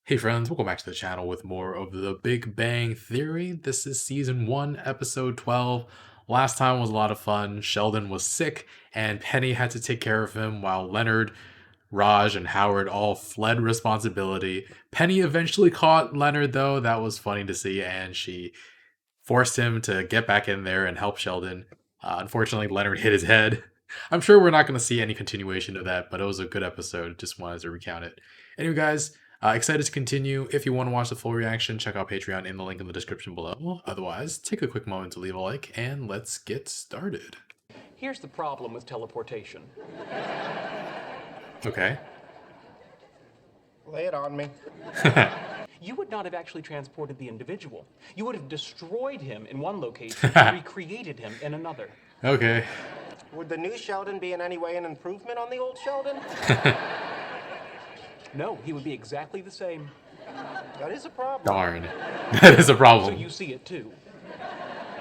Hey friends, welcome back to the channel with more of the Big Bang Theory. This is season 1, episode 12. Last time was a lot of fun. Sheldon was sick, and Penny had to take care of him while Leonard, Raj, and Howard all fled responsibility. Penny eventually caught Leonard, though. That was funny to see, and she forced him to get back in there and help Sheldon. Unfortunately, Leonard hit his head. I'm sure we're not going to see any continuation of that, but it was a good episode. Just wanted to recount it. Anyway, guys, excited to continue. If you want to watch the full reaction, check out Patreon in the link in the description below. Otherwise, take a quick moment to leave a like, and let's get started. Here's the problem with teleportation. Okay. Lay it on me. You would not have actually transported the individual. You would have destroyed him in one location and recreated him in another. Okay. Would the new Sheldon be in any way an improvement on the old Sheldon? No, he would be exactly the same. That is a problem. Darn. That is a So problem. you see it too.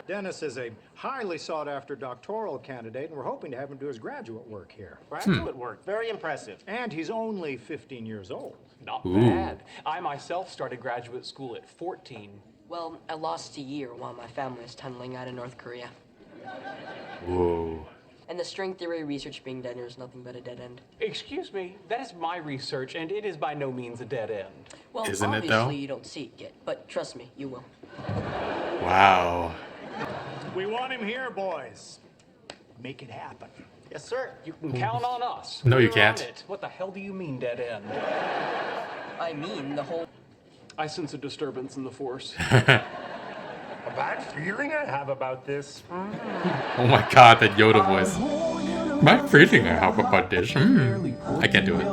Dennis is a highly sought-after doctoral candidate, and we're hoping to have him do his graduate work here. Graduate work. Very impressive. And he's only 15 years old. Not Ooh. bad. I myself started graduate school at 14. Well, I lost a year while my family was tunneling out of North Korea. Whoa. And the string theory research being done here is nothing but a dead end. Excuse me, that is my research, and it is by no means a dead end. Well, Isn't it, obviously though? you don't see it yet, but trust me, you will. Wow. We want him here, boys. Make it happen. Yes, sir. You can count on us. No, you We're can't. on it. What the hell do you mean, dead end? I mean, the whole... I sense a disturbance in the force. A bad feeling I have about this. Oh my god, that Yoda voice. My feeling I have about this. I can't do it.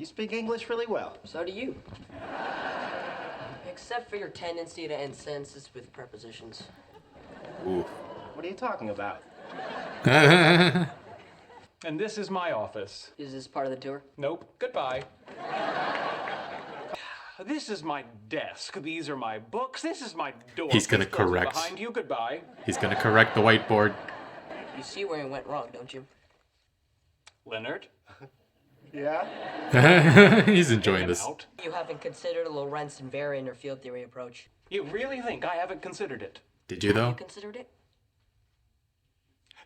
You speak English really well. So do you. Except for your tendency to end sentences with prepositions. Ooh. What are you talking about? And this is my office. Is this part of the tour? Nope. Goodbye. This is my desk. These are my books. This is my door. He's gonna Please close it correct. behind you. Goodbye. He's gonna correct the whiteboard. You see where it went wrong, don't you? Leonard. Yeah? He's enjoying Get him this. out. You haven't considered a Lorentz invariant or field theory approach. You really think I haven't considered it? Did you though? You considered it?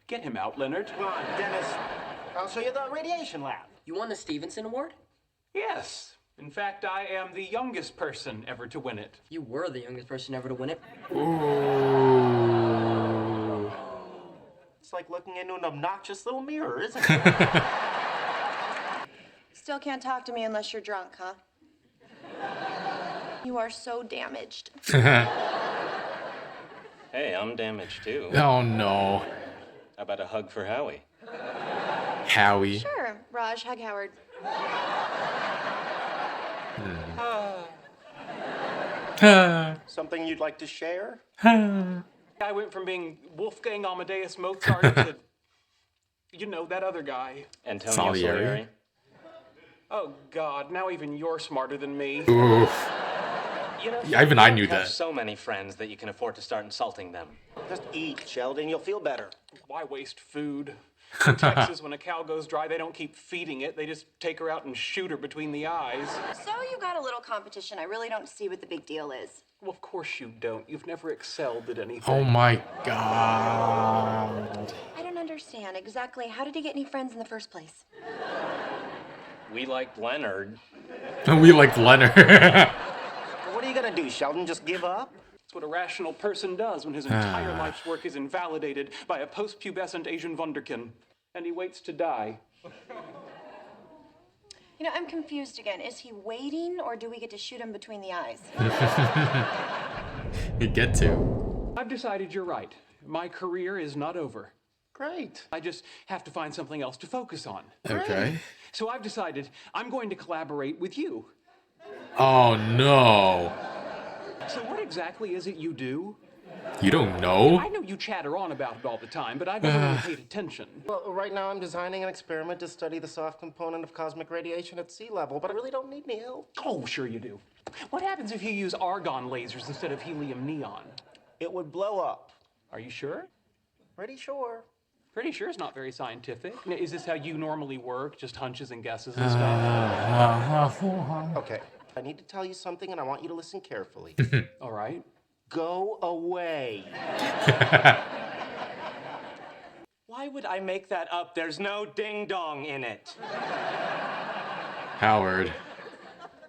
Get him out, Leonard. Come on, Dennis. I'll show you the radiation lab. You won the Stevenson Award? Yes. In fact, I am the youngest person ever to win it. You were the youngest person ever to win it. Ooh. It's like looking into an obnoxious little mirror, isn't it? Still can't talk to me unless you're drunk, huh? You are so damaged. Hey, I'm damaged too. Oh no. How about a hug for Howie? Howie. Sure, Raj, hug Howard. Something you'd like to share? I went from being Wolfgang Amadeus Mozart to, you know, that other guy. Antonio Salieri. Salieri. Oh, God, now even you're smarter than me. Oof. You know, Yeah, even I knew you have that. so many friends that you can afford to start insulting them. Just eat, Sheldon. You'll feel better. Why waste food? In Texas, when a cow goes dry, they don't keep feeding it. They just take her out and shoot her between the eyes. So you got a little competition. I really don't see what the big deal is. Well, of course you don't. You've never excelled at anything. Oh my god. I don't understand exactly. How did he get any friends in the first place? We liked Leonard. We like Leonard. What are you gonna do, Sheldon? Just give up? That's what a rational person does when his entire life's work is invalidated by a post-pubescent Asian wunderkind. And he waits to die. You know, I'm confused again. Is he waiting, or do we get to shoot him between the eyes? You get to. I've decided you're right. My career is not over. Great. I just have to find something else to focus on. Okay. So I've decided I'm going to collaborate with you. Oh no. So what exactly is it you do? You don't I know? know you chatter on about it all the time, but I've never really paid attention. Well, right now I'm designing an experiment to study the soft component of cosmic radiation at sea level, but I really don't need any help. Oh, sure you do. What happens if you use argon lasers instead of helium neon? It would blow up. Are you sure? Pretty sure. Pretty sure it's not very scientific. Is this how you normally work? Just hunches and guesses and stuff? Okay, I need to tell you something, and I want you to listen carefully. All right. Go away. Why would I make that up? There's no ding-dong in it. Howard.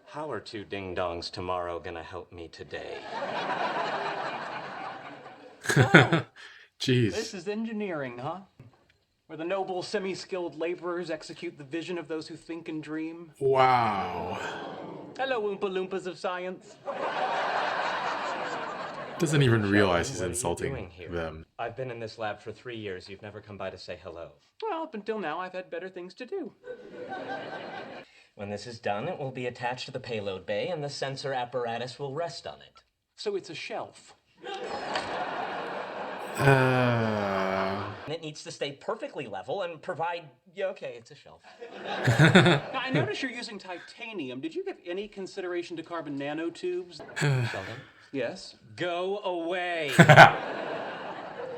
How are two ding-dongs tomorrow gonna help me today? Jeez. This is engineering, huh? Where the noble, semi-skilled laborers execute the vision of those who think and dream. Wow. Hello, Oompa Loompas of science. Doesn't even realize he's What are you insulting doing here? them. I've been in this lab for 3 years. You've never come by to say hello. Well, up until now, I've had better things to do. When this is done, it will be attached to the payload bay, and the sensor apparatus will rest on it. So it's a shelf. And it needs to stay perfectly level and provide... Yeah, okay, it's a shelf. Now, I notice you're using titanium. Did you give any consideration to carbon nanotubes? Sheldon? Yes. Go away!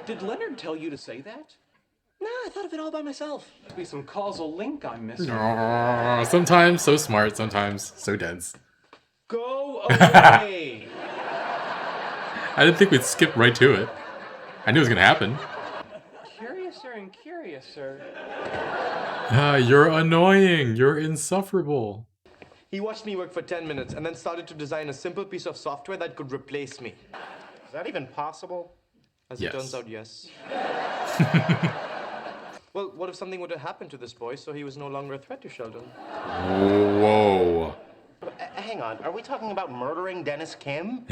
Did Leonard tell you to say that? No, I thought of it all by myself. Must be some causal link I'm missing. Sometimes so smart, sometimes so dense. Go away! I didn't think we'd skip right to it. I knew it was gonna happen. Curiouser and curiouser. You're annoying. You're insufferable. He watched me work for 10 minutes and then started to design a simple piece of software that could replace me. Is that even possible? As Yes. it turns out, yes. Well, what if something were to happen to this boy so he was no longer a threat to Sheldon? Whoa. Hang on, are we talking about murdering Dennis Kim?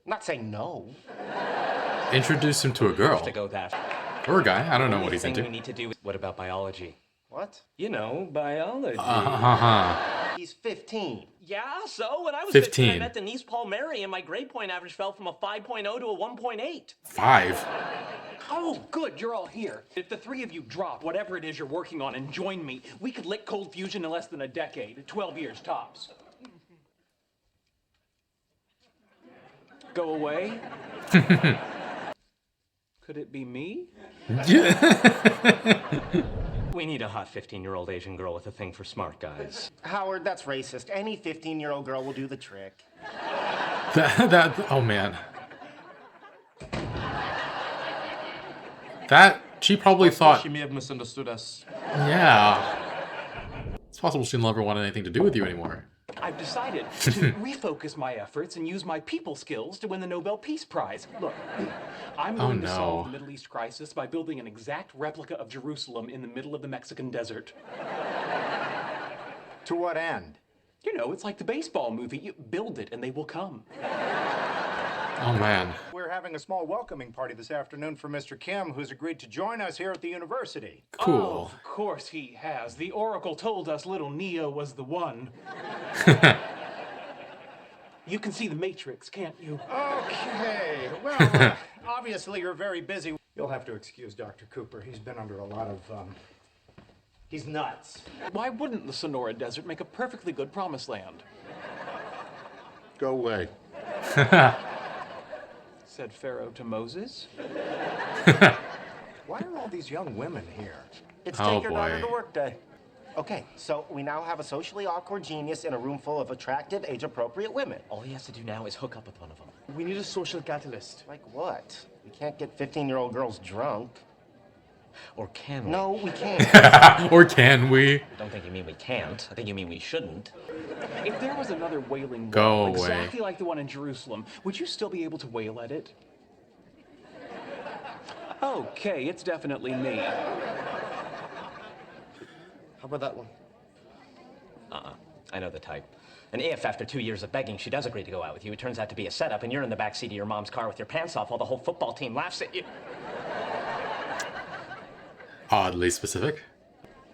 Not saying no. Introduce him to a girl. To go that. Or a guy. I don't know Only what he's thing into. we need to do is... What about biology? What? You know, biology. He's 15. Yeah, so when I was 15. 15, I met Denise Palmieri, and my grade point average fell from a 5.0 to a 1.8. 5. Oh, good, you're all here. If the three of you drop whatever it is you're working on and join me, we could lick cold fusion in less than a decade, 12 years tops. Go away? Could it be me? We need a hot 15-year-old Asian girl with a thing for smart guys. Howard, that's racist. Any 15-year-old girl will do the trick. Oh man. That, she probably thought, She may have misunderstood us. yeah. It's possible she never want anything to do with you anymore. I've decided to refocus my efforts and use my people skills to win the Nobel Peace Prize. Look, I'm going to solve the Middle East crisis by building an exact replica of Jerusalem in the middle of the Mexican desert. To what end? You know, it's like the baseball movie. You build it and they will come. Oh man. We're having a small welcoming party this afternoon for Mr. Kim, who's agreed to join us here at the university. Cool. Of course he has. The Oracle told us little Neo was the one. You can see the Matrix, can't you? Okay, well, obviously you're very busy. You'll have to excuse Dr. Cooper. He's been under a lot of, he's nuts. Why wouldn't the Sonora Desert make a perfectly good promised land? Go away. Said Pharaoh to Moses. Why are all these young women here? It's Oh, take your daughter boy. to work day. Okay, so we now have a socially awkward genius in a room full of attractive, age-appropriate women. All he has to do now is hook up with one of them. We need a social catalyst. Like what? We can't get 15-year-old girls drunk. Or can we? No, we can't. Or can we? I don't think you mean we can't. I think you mean we shouldn't. If there was another wailing Go wall, away. exactly like the one in Jerusalem, would you still be able to wail at it? Okay, it's definitely me. How about that one? I know the type. And if, after 2 years of begging, she does agree to go out with you, it turns out to be a setup, and you're in the backseat of your mom's car with your pants off while the whole football team laughs at you. Oddly specific.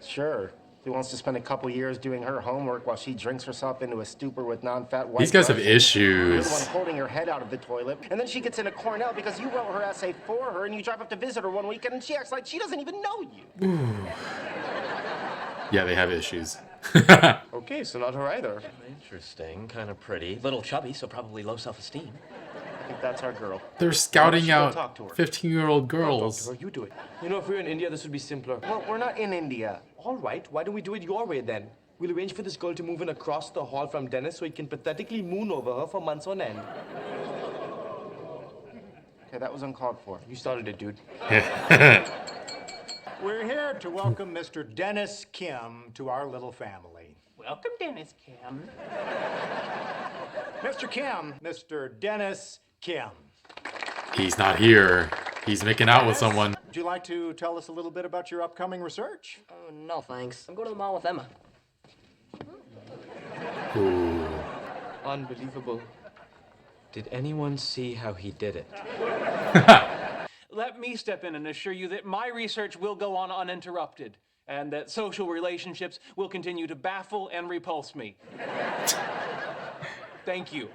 Sure. Who wants to spend a couple years doing her homework while she drinks herself into a stupor with non-fat white These guys have Russians? You're issues. the one holding her head out of the toilet, and then she gets into Cornell because you wrote her essay for her, and you drive up to visit her one weekend, and she acts like she doesn't even know you. Yeah, they have issues. Okay, so not her either. Interesting. Kind of pretty. Little chubby, so probably low self-esteem. I think that's our girl. They're scouting Go out talk to her. 15-year-old Talk girls. to her, you do it. You know, if we were in India, this would be simpler. Well, we're not in India. All right, why don't we do it your way then? We'll arrange for this girl to move in across the hall from Dennis so he can pathetically moon over her for months on end. Okay, that was uncalled for. You started it, dude. We're here to welcome Mr. Dennis Kim to our little family. Welcome, Dennis Kim. Mr. Kim, Mr. Dennis Kim. He's not here. He's making out with someone. Would you like to tell us a little bit about your upcoming research? Oh, no thanks. I'm going to the mall with Emma. Ooh. Unbelievable. Did anyone see how he did it? Let me step in and assure you that my research will go on uninterrupted, and that social relationships will continue to baffle and repulse me. Thank you.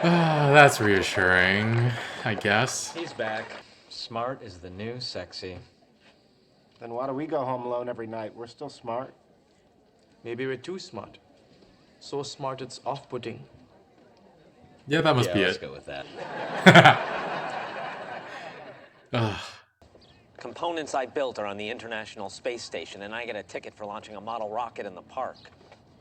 That's reassuring, I guess. He's back. Smart is the new sexy. Then why do we go home alone every night? We're still smart. Maybe we're too smart. So smart it's off-putting. Yeah, that must be let's it. go with that. Components I built are on the International Space Station, and I get a ticket for launching a model rocket in the park.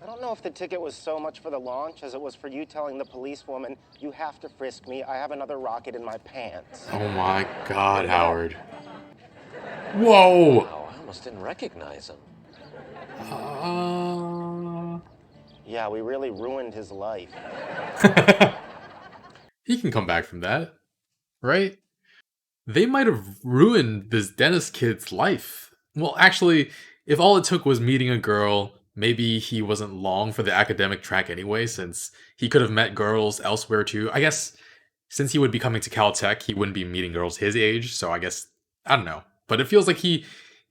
I don't know if the ticket was so much for the launch as it was for you telling the policewoman, you have to frisk me, I have another rocket in my pants. Oh my god, Howard. Whoa! Oh, I almost didn't recognize him. Yeah, we really ruined his life. He can come back from that, right? They might have ruined this Dennis kid's life. Well, actually, if all it took was meeting a girl, maybe he wasn't long for the academic track anyway, since he could have met girls elsewhere too. I guess since he would be coming to Caltech, he wouldn't be meeting girls his age, so I guess, I don't know. But it feels like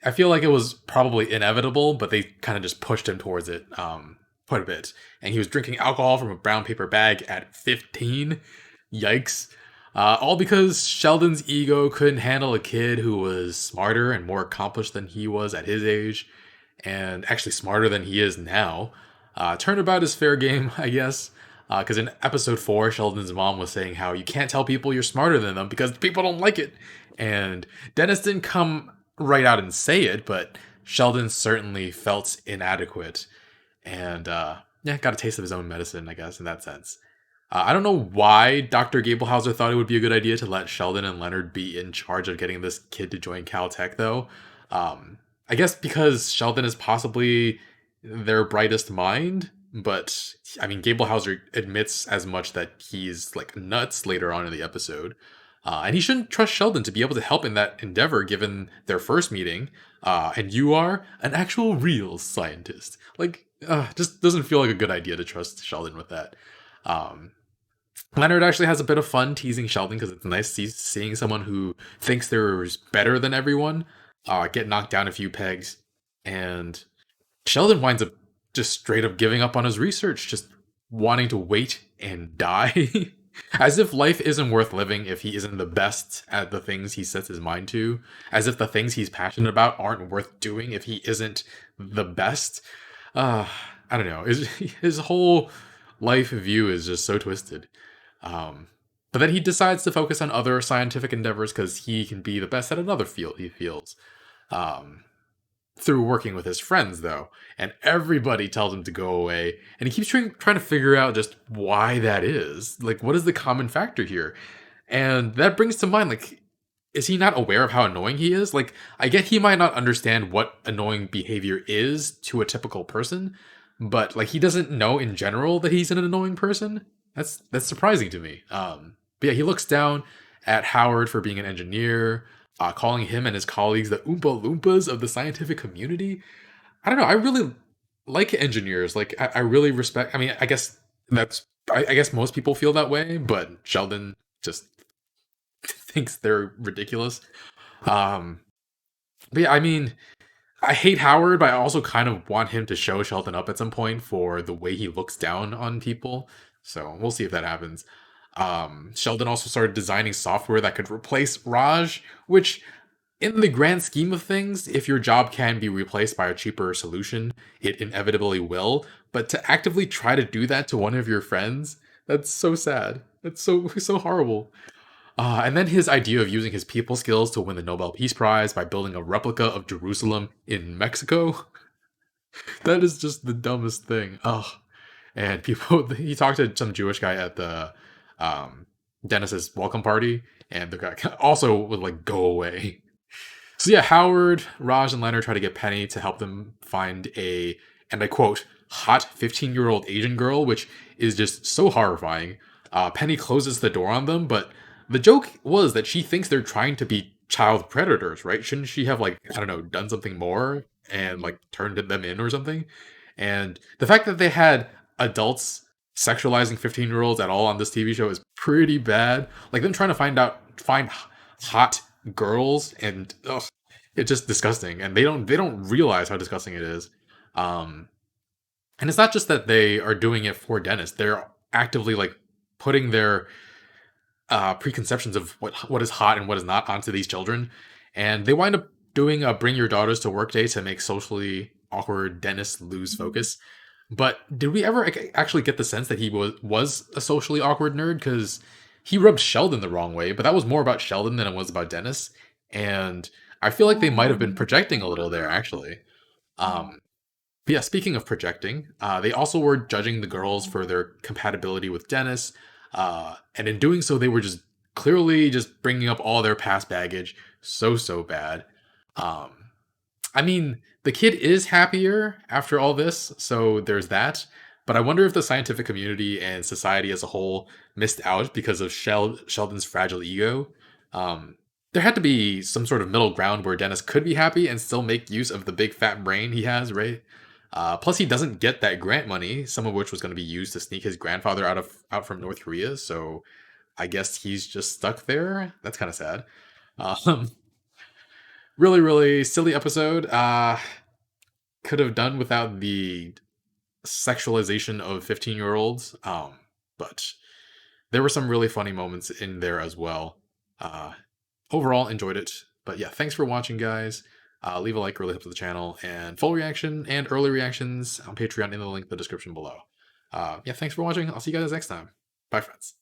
I feel like it was probably inevitable, but they kind of just pushed him towards it quite a bit. And he was drinking alcohol from a brown paper bag at 15. Yikes. All because Sheldon's ego couldn't handle a kid who was smarter and more accomplished than he was at his age, and actually smarter than he is now. Turnabout is fair game, I guess. Because in episode 4, Sheldon's mom was saying how you can't tell people you're smarter than them because people don't like it. And Dennis didn't come right out and say it, but Sheldon certainly felt inadequate. And yeah, got a taste of his own medicine, I guess, in that sense. I don't know why Dr. Gablehauser thought it would be a good idea to let Sheldon and Leonard be in charge of getting this kid to join Caltech, though. I guess because Sheldon is possibly their brightest mind, but I mean, Gablehauser admits as much that he's like nuts later on in the episode. And he shouldn't trust Sheldon to be able to help in that endeavor given their first meeting. And you are an actual real scientist. Like, just doesn't feel like a good idea to trust Sheldon with that. Leonard actually has a bit of fun teasing Sheldon because it's nice seeing someone who thinks they're better than everyone get knocked down a few pegs. And Sheldon winds up just straight up giving up on his research, just wanting to wait and die. As if life isn't worth living if he isn't the best at the things he sets his mind to. As if the things he's passionate about aren't worth doing if he isn't the best. I don't know. His whole life view is just so twisted. But then he decides to focus on other scientific endeavors because he can be the best at another field he feels. Through working with his friends, though. And everybody tells him to go away. And he keeps trying to figure out just why that is. Like, what is the common factor here? And that brings to mind, like, is he not aware of how annoying he is? Like, I get he might not understand what annoying behavior is to a typical person, but, like, he doesn't know in general that he's an annoying person? That's surprising to me. But yeah, he looks down at Howard for being an engineer, calling him and his colleagues the Oompa Loompas of the scientific community. I don't know. I really like engineers. Like, I really respect. I mean, I guess I guess most people feel that way, but Sheldon just thinks they're ridiculous. But yeah, I mean, I hate Howard, but I also kind of want him to show Sheldon up at some point for the way he looks down on people. So we'll see if that happens. Sheldon also started designing software that could replace Raj, which in the grand scheme of things, if your job can be replaced by a cheaper solution, it inevitably will. But to actively try to do that to one of your friends, that's so sad. That's so horrible. And then his idea of using his people skills to win the Nobel Peace Prize by building a replica of Jerusalem in Mexico. That is just the dumbest thing. Oh, and people. He talked to some Jewish guy at the Dennis's welcome party, and the guy also would like go away. So yeah, Howard, Raj, and Leonard try to get Penny to help them find a, and I quote, hot 15-year-old Asian girl, which is just so horrifying. Penny closes the door on them, but the joke was that she thinks they're trying to be child predators, right? Shouldn't she have, like, I don't know, done something more and like turned them in or something? And the fact that they had adults sexualizing 15-year-olds at all on this TV show is pretty bad. Like them trying to find hot girls, and ugh, it's just disgusting, and they don't realize how disgusting it is. um and it's not just that they are doing it for Dennis, they're actively like putting their preconceptions of what is hot and what is not onto these children, and they wind up doing a bring your daughters to work day to make socially awkward Dennis lose focus. But did we ever actually get the sense that he was a socially awkward nerd? Because he rubbed Sheldon the wrong way, but that was more about Sheldon than it was about Dennis. And I feel like they might have been projecting a little there, actually. But yeah, speaking of projecting, they also were judging the girls for their compatibility with Dennis. And in doing so, they were just clearly just bringing up all their past baggage. So bad. Um, I mean, the kid is happier after all this, so there's that. But I wonder if the scientific community and society as a whole missed out because of Sheldon's fragile ego. Um, there had to be some sort of middle ground where Dennis could be happy and still make use of the big fat brain he has, right? Plus, he doesn't get that grant money, some of which was going to be used to sneak his grandfather out from North Korea. So I guess he's just stuck there. That's kind of sad. Um, really silly episode. Could have done without the sexualization of 15-year-olds. But there were some really funny moments in there as well. Overall, enjoyed it. But yeah, thanks for watching, guys. Leave a like, really helps the channel, and full reaction and early reactions on Patreon in the link in the description below. Yeah, thanks for watching. I'll see you guys next time. Bye, friends.